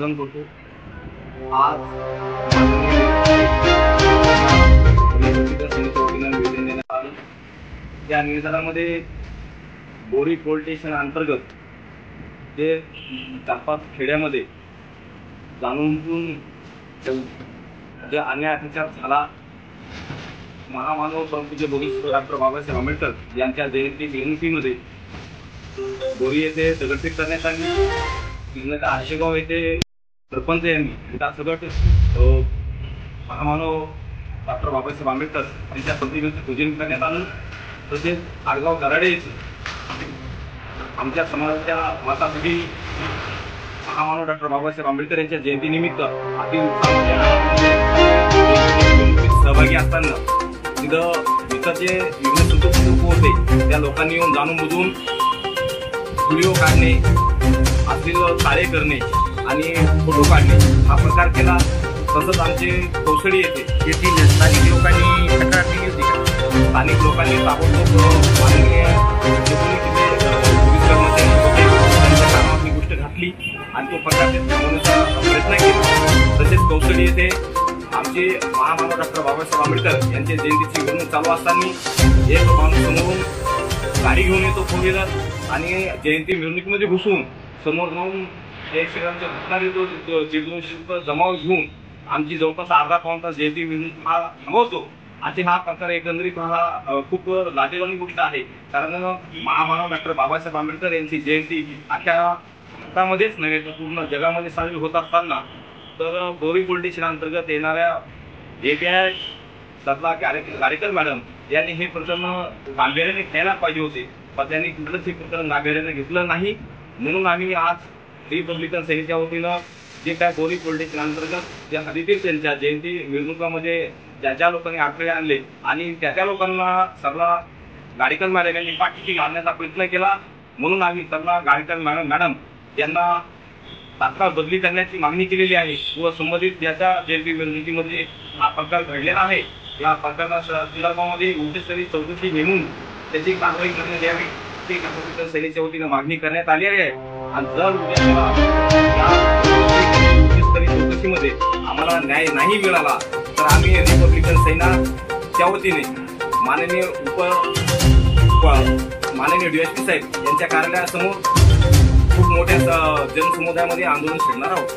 अभिवादन करतो। आज या निवेदनामध्ये बोरी पोलीस स्टेशन अंतर्गत जे 4-5 खेड्यामध्ये जाणून जे अन्याय अत्याचार झाला, महामानव परमपूज्य डॉक्टर बाबासाहेब आंबेडकर यांच्या जयंती मिरवणुकीमध्ये बोरी येथे दगडफेक करण्यात आली। आशेगाव येथे सरपंच यांनी त्यासोबत महामानव डॉक्टर बाबासाहेब आंबेडकर यांच्या प्रतिमेचं पूजन करण्यात आलं। तसेच आडगाव गराडे येथे आमच्या समाजाच्या मतासाठी महामानव डॉक्टर बाबासाहेब आंबेडकर यांच्या जयंतीनिमित्त सहभागी असताना तिथं जे युवक होते त्या लोकांनी येऊन जाणून बुजून व्हिडिओ काढणे, अश्लील कार्य करणे आणि फोटो काढणे हा प्रकार केला। तसंच आमचे कौसडी येथे येथील स्थानिक लोकांनी तक्रार केली होती। स्थानिक लोकांनी ताबडतोब माननीय कर्मचारी गोष्ट घातली आणि तो प्रकार थांबवण्याचा प्रयत्न केला। तसेच कौसडी येथे आमचे महामानव डॉक्टर बाबासाहेब आंबेडकर यांच्या जयंतीची मिरवणूक चालू असताना एक माणूस समोरून गाडी घेऊन येतो फोर व्हीलर आणि जयंती मिरवणुकीमध्ये घुसून समोर जाऊन एक शेरांच्या घटना देतो, 150 जमाव घेऊन आमची जवळपास अर्धा पाऊण तास जयंती मिरवणूक हा थांबवतो। आणि हा प्रकार एकंदरीत हा खूप लाजिरवाणी गोष्ट आहे, कारण महामानव डॉक्टर बाबासाहेब आंबेडकर यांची जयंती अख्ख्या भारतामध्येच नव्हे तर पूर्ण जगामध्ये साजरी होत असताना तर बोरी पोलीस स्टेशन अंतर्गत येणाऱ्या API त्यातला गाडेकर मॅडम यांनी हे प्रकरण गांभीर्याने घ्यायला पाहिजे होते, पण त्यांनी कुठलंच हे प्रकरण गांभीर्याने घेतलं नाही। म्हणून आम्ही आज रिपब्लिकन सेनेच्या वतीनं जे काय बोरी पोलीस स्टेशन अंतर्गत ज्या हदीतील त्यांच्या जयंती मिरवणुकामध्ये ज्या लोकांनी अडथळे आणले आणि त्या लोकांना सगळा गाडेकर मॅडम यांनी पाठीशी घालण्याचा प्रयत्न केला, म्हणून आम्ही सगळा गाडेकर मॅडम यांना तात्काळ बदली करण्याची मागणी केलेली आहे व संबंधित ज्याच्या जयंती मिरवणुकीमध्ये हा प्रकार घडलेला आहे या प्रकरणामध्ये उच्चस्तरीय चौकशी नेमून त्याची कारवाई करण्यात यावी ती रिपब्लिकन सेनेच्या वतीनं मागणी करण्यात आली आहे। आणि जर उच्चस्तरीय चौकशीमध्ये आम्हाला न्याय नाही मिळाला तर आम्ही रिपब्लिकन सेनेच्या वतीने माननीय DSP साहेब यांच्या कार्यालयासमोर खूप मोठ्या जनसमुदायामध्ये आंदोलन छेडणार आहोत।